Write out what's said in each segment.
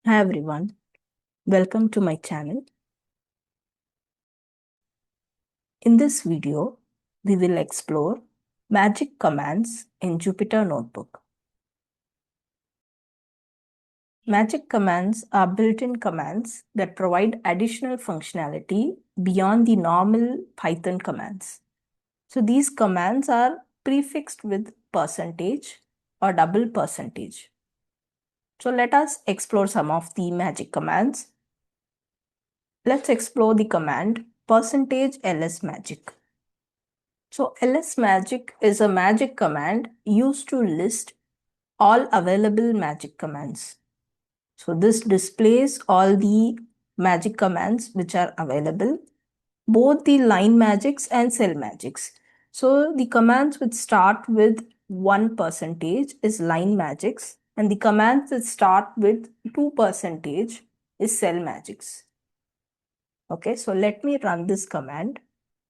Hi everyone, welcome to my channel. In this video, we will explore magic commands in Jupyter Notebook. Magic commands are built-in commands that provide additional functionality beyond the normal Python commands. So these commands are prefixed with percentage or double percentage. So let us explore some of the magic commands. Let's explore the command %lsmagic. So lsmagic is a magic command used to list all available magic commands. So this displays all the magic commands which are available, both the line magics and cell magics. So the commands which start with 1% is line magics, and the commands that start with 2% is cell magics. Okay, so let me run this command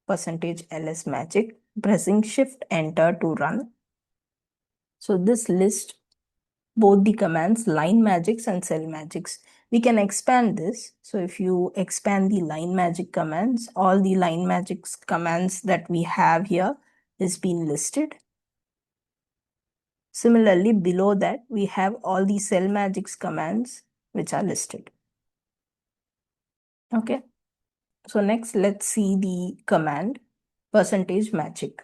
%lsmagic, pressing Shift Enter to run. So this lists both the commands line magics and cell magics. We can expand this. So if you expand the line magic commands, all the line magics commands that we have here is being listed. Similarly, below that, we have all the cell magics commands which are listed. Okay. So next, let's see the command %magic.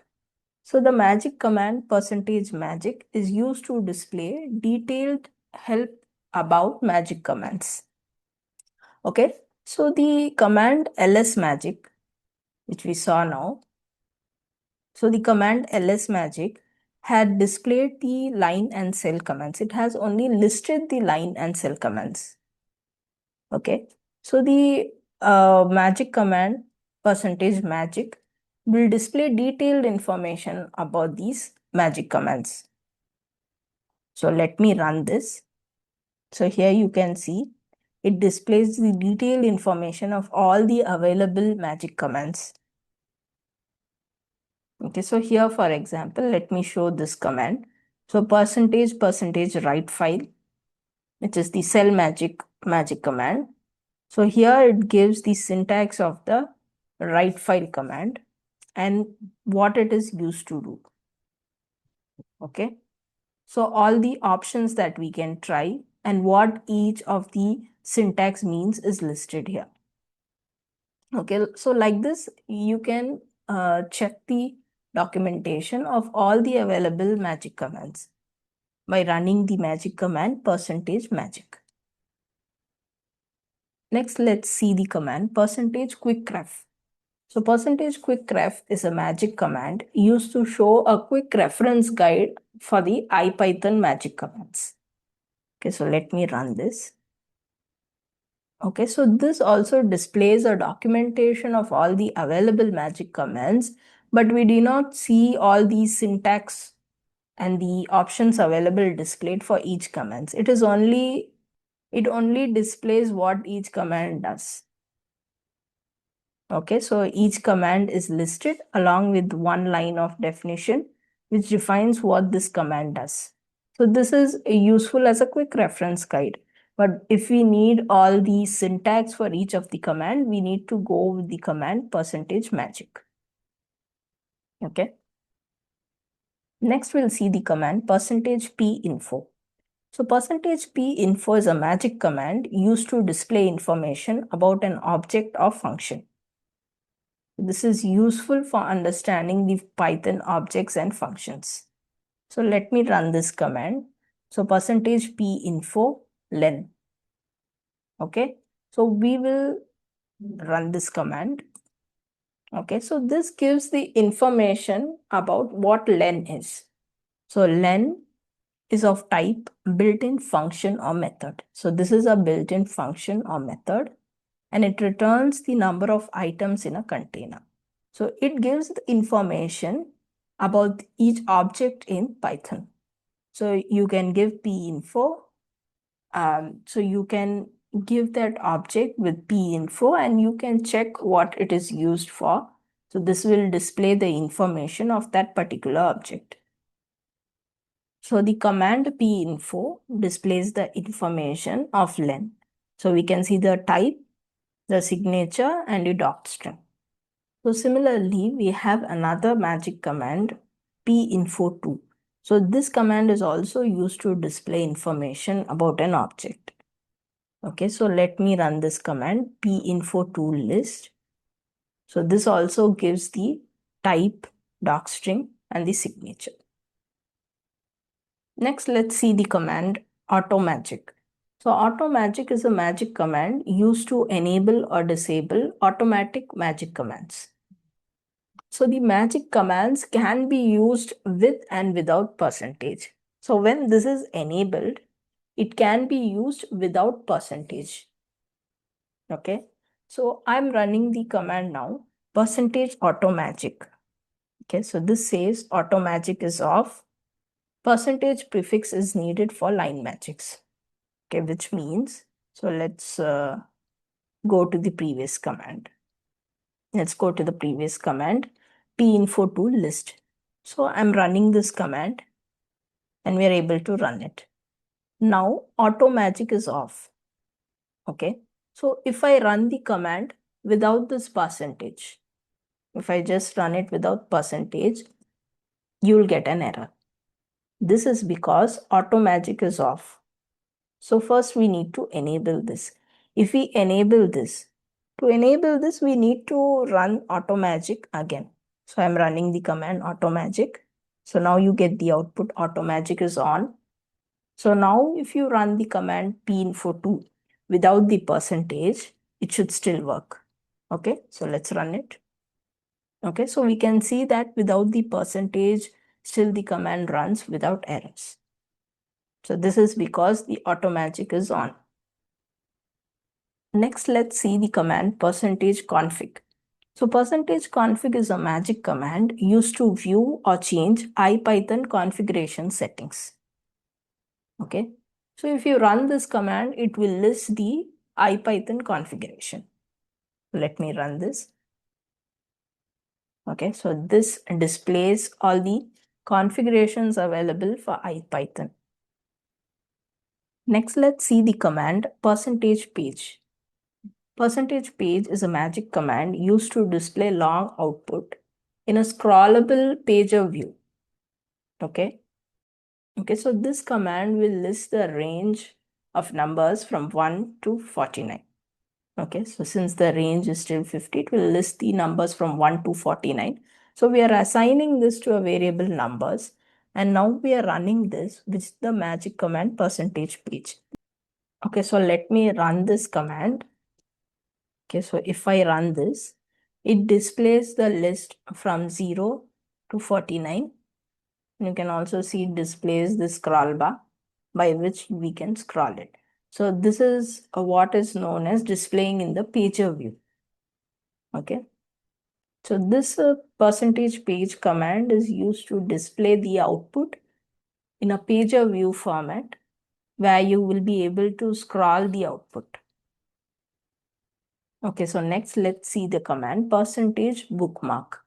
So the magic command %magic is used to display detailed help about magic commands. Okay, so the command lsmagic, which we saw now, so the command lsmagic had displayed the line and cell commands. It has only listed the line and cell commands. Okay, so the magic command %magic will display detailed information about these magic commands. So let me run this. So here you can see it displays the detailed information of all the available magic commands. Okay, so here for example, let me show this command. So % write file, which is the cell magic command. So here it gives the syntax of the write file command and what it is used to do. Okay, so all the options that we can try and what each of the syntax means is listed here. Okay, so like this, you can check the documentation of all the available magic commands by running the magic command %magic. Next, let's see the command %quickref. So %quickref is a magic command used to show a quick reference guide for the IPython Magic Commands. Okay, so let me run this. Okay, so this also displays a documentation of all the available magic commands, but we do not see all the syntax and the options available displayed for each command. It only displays what each command does. Okay, so each command is listed along with one line of definition, which defines what this command does. So this is useful as a quick reference guide. But if we need all the syntax for each of the command, we need to go with the command %magic. Okay. Next, we'll see the command %pinfo. So %pinfo is a magic command used to display information about an object or function. This is useful for understanding the Python objects and functions. So let me run this command. So %pinfo len. Okay, so we will run this command. Okay, so this gives the information about what len is. So len is of type built-in function or method. So this is a built-in function or method, and it returns the number of items in a container. So it gives the information about each object in Python. So you can give pinfo. So you can give that object with pinfo and you can check what it is used for. So this will display the information of that particular object. So the command pinfo displays the information of len. So we can see the type, the signature, and the doc string. So similarly, we have another magic command, pinfo2. So this command is also used to display information about an object. Okay, so let me run this command, pinfo2 list. So this also gives the type, doc string, and the signature. Next, let's see the command automagic. So automagic is a magic command used to enable or disable automatic magic commands. So the magic commands can be used with and without percentage. So when this is enabled, it can be used without percentage. Okay, so I'm running the command now, percentage automagic. Okay, so this says automagic is off. Percentage prefix is needed for line magics. Okay, which means, so let's go to the previous command. Let's go to the previous command, pinfo2 list. So I'm running this command and we are able to run it. Now automagic is off. Okay, so if I run the command without this percentage, if I just run it without percentage, you will get an error. This is because automagic is off. So first we need to enable this. If we enable this, to enable this, we need to run automagic again. So I'm running the command automagic. So now you get the output automagic is on. So now if you run the command pinfo2 without the percentage, it should still work. Okay, so let's run it. Okay, so we can see that without the percentage, still the command runs without errors. So this is because the automagic is on. Next, let's see the command percentage config. So percentage config is a magic command used to view or change IPython configuration settings. Okay, so if you run this command, it will list the IPython configuration. Let me run this. Okay, so this displays all the configurations available for IPython. Next, let's see the command percentage page. Percentage page is a magic command used to display long output in a scrollable pager view. Okay. Okay, so this command will list the range of numbers from 1 to 49. Okay, so since the range is still 50, it will list the numbers from 1 to 49. So we are assigning this to a variable numbers. And now we are running this with the magic command percentage page. Okay, so let me run this command. Okay, so if I run this, it displays the list from 0 to 49. You can also see it displays the scroll bar by which we can scroll it. So this is what is known as displaying in the pager view. Okay. So this percentage page command is used to display the output in a pager view format where you will be able to scroll the output. Okay, so next let's see the command percentage bookmark.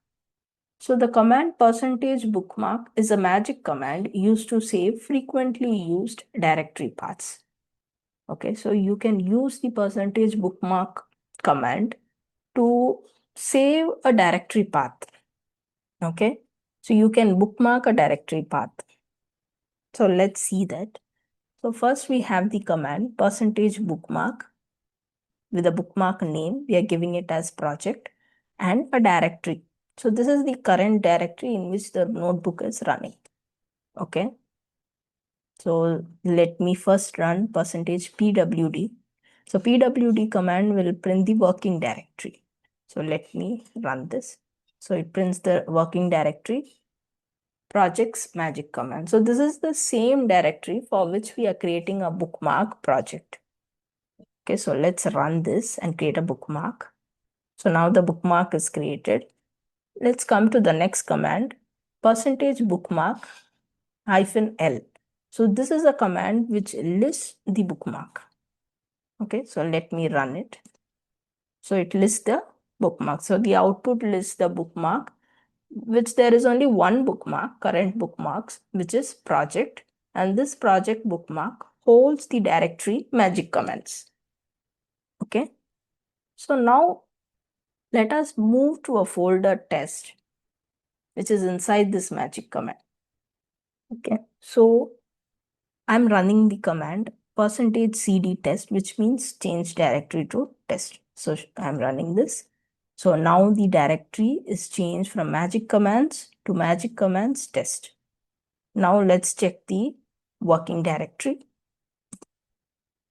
So the command percentage bookmark is a magic command used to save frequently used directory paths. Okay, so you can use the percentage bookmark command to save a directory path. Okay, so you can bookmark a directory path. So let's see that. So first we have the command percentage bookmark. With a bookmark name, we are giving it as project and a directory. So this is the current directory in which the notebook is running. Okay. So let me first run percentage pwd. So pwd command will print the working directory. So let me run this. So it prints the working directory, projects magic command. So this is the same directory for which we are creating a bookmark project. Okay, so let's run this and create a bookmark. So now the bookmark is created. Let's come to the next command, percentage bookmark -l. So this is a command which lists the bookmark. Okay, so let me run it. So it lists the bookmark. So the output lists the bookmark, which there is only one bookmark, current bookmarks, which is project. And this project bookmark holds the directory magic commands. Okay. So now let us move to a folder test, which is inside this magic command. Okay. So I'm running the command %cd test, which means change directory to test. So I'm running this. So now the directory is changed from magic commands to magic commands test. Now let's check the working directory.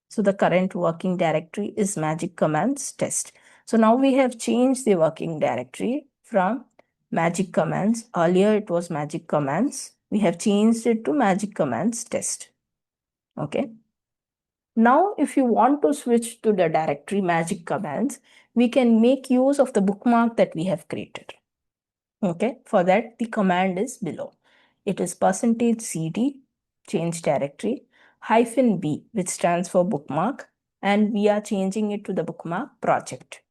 So the current working directory is magic commands test. So now we have changed the working directory from magic commands. Earlier it was magic commands. We have changed it to magic commands test. Okay. Now, if you want to switch to the directory magic commands, we can make use of the bookmark that we have created. Okay. For that, the command is below. It is %cd change directory -b, which stands for bookmark, and we are changing it to the bookmark project.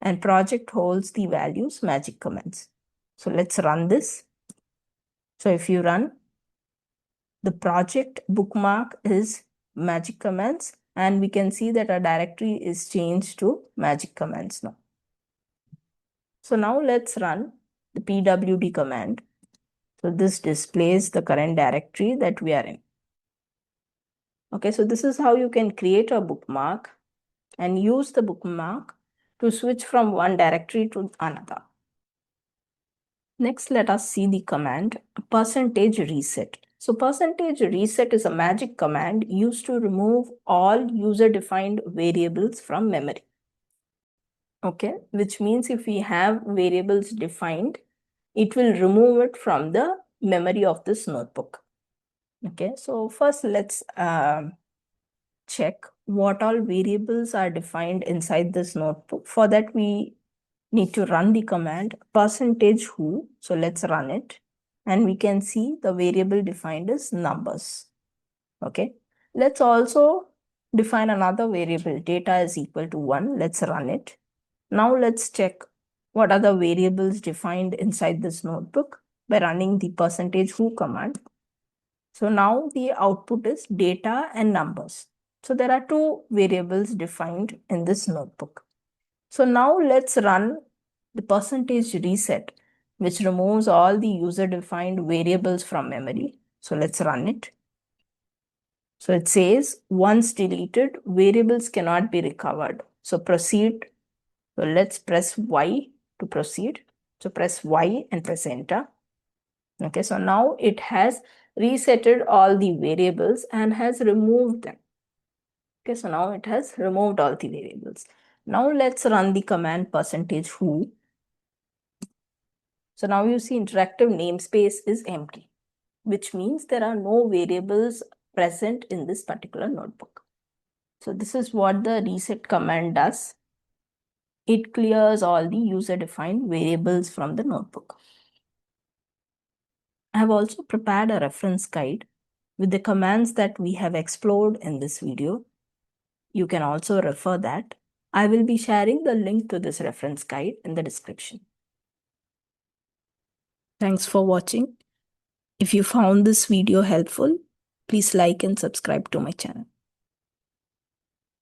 And project holds the values magic commands. So let's run this. So if you run, the project bookmark is magic commands, and we can see that our directory is changed to magic commands now. So now let's run the pwd command. So this displays the current directory that we are in. Okay, so this is how you can create a bookmark and use the bookmark to switch from one directory to another. Next, let us see the command %reset. So %reset is a magic command used to remove all user-defined variables from memory. Okay, which means if we have variables defined, it will remove it from the memory of this notebook. Okay, so first let's check what all variables are defined inside this notebook. For that, we need to run the command %who. So let's run it. And we can see the variable defined is numbers. Okay. Let's also define another variable. Data is equal to 1. Let's run it. Now let's check what are the variables defined inside this notebook by running the %who command. So now the output is data and numbers. So there are two variables defined in this notebook. So now let's run the %reset, which removes all the user-defined variables from memory. So let's run it. So it says, once deleted, variables cannot be recovered. So proceed. So let's press Y to proceed. So press Y and press enter. Okay, so now it has resetted all the variables and has removed them. Okay, so now it has removed all the variables. Now let's run the command %who. So now you see interactive namespace is empty, which means there are no variables present in this particular notebook. So this is what the reset command does. It clears all the user-defined variables from the notebook. I have also prepared a reference guide with the commands that we have explored in this video. You can also refer that. I will be sharing the link to this reference guide in the description. Thanks for watching. If you found this video helpful, please like and subscribe to my channel.